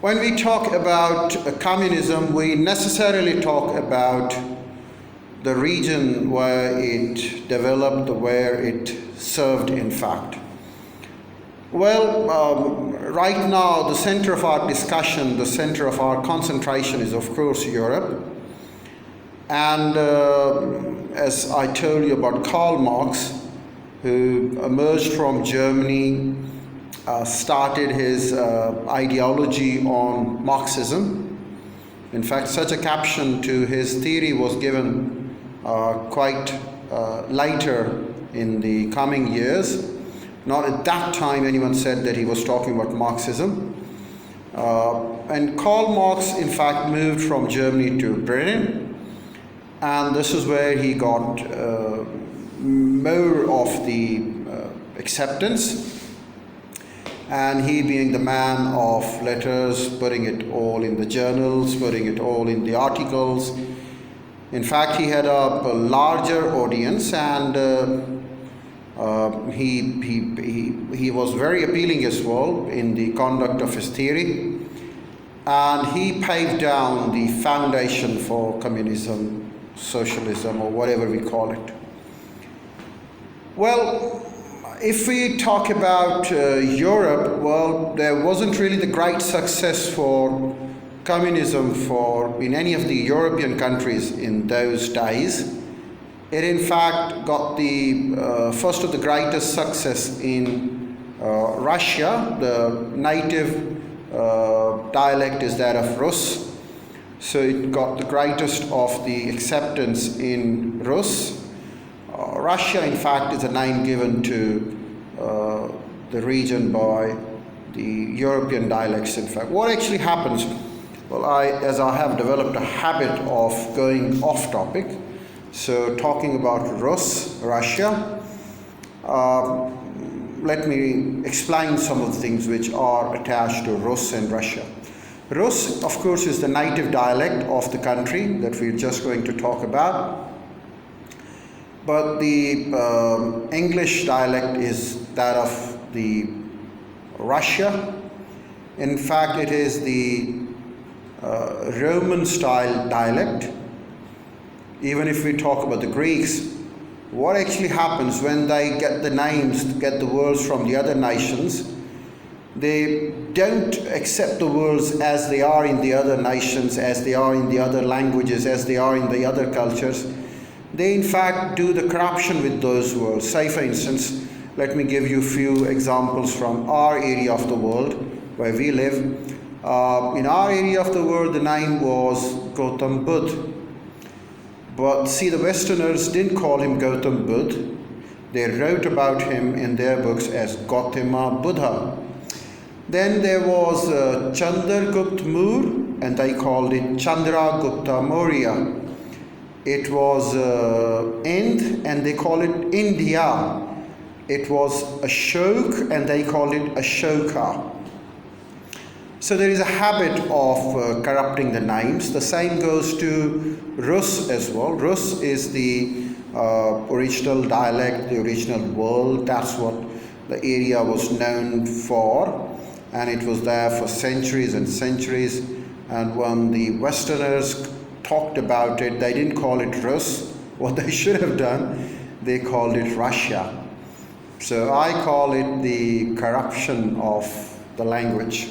When we talk about communism, we necessarily talk about the region where it developed, where it served, in fact. Well, right now, the center of our discussion, the center of our concentration is, of course, Europe. And as I told you about Karl Marx, who emerged from Germany, started his ideology on Marxism. In fact, such a caption to his theory was given quite later in the coming years. Not at that time anyone said that he was talking about Marxism. And Karl Marx, in fact, moved from Germany to Britain. And this is where he got more of the acceptance. And he, being the man of letters, putting it all in the journals, putting it all in the articles. In fact, he had a larger audience, and he was very appealing as well in the conduct of his theory. And he paved down the foundation for communism, socialism, or whatever we call it. Well, if we talk about Europe, well, there wasn't really the great success for communism in any of the European countries in those days. It in fact got the first of the greatest success in Russia. The native dialect is that of Rus. So it got the greatest of the acceptance in Rus. Russia, in fact, is a name given to the region by the European dialects, in fact. What actually happens? Well, as I have developed a habit of going off topic, so talking about Russia, let me explain some of the things which are attached to Rus and Russia. Rus, of course, is the native dialect of the country that we're just going to talk about. But the English dialect is that of the Russia. In fact, it is the Roman style dialect. Even if we talk about the Greeks, what actually happens when they get the names, get the words from the other nations, they don't accept the words as they are in the other nations, as they are in the other languages, as they are in the other cultures. They in fact do the corruption with those words. Say, for instance, let me give you a few examples from our area of the world where we live. In our area of the world, the name was Gautam Buddha. But see, the Westerners didn't call him Gautam Buddha. They wrote about him in their books as Gautama Buddha. Then there was Chandragupta Moor, and they called it Chandragupta Maurya. It was Ind, and they call it India. It was Ashok, and they call it Ashoka. So there is a habit of corrupting the names. The same goes to Rus as well. Rus is the original dialect, the original world. That's what the area was known for. And it was there for centuries and centuries. And when the Westerners talked about it, they didn't call it Rus. What they should have done, they called it Russia. So I call it the corruption of the language.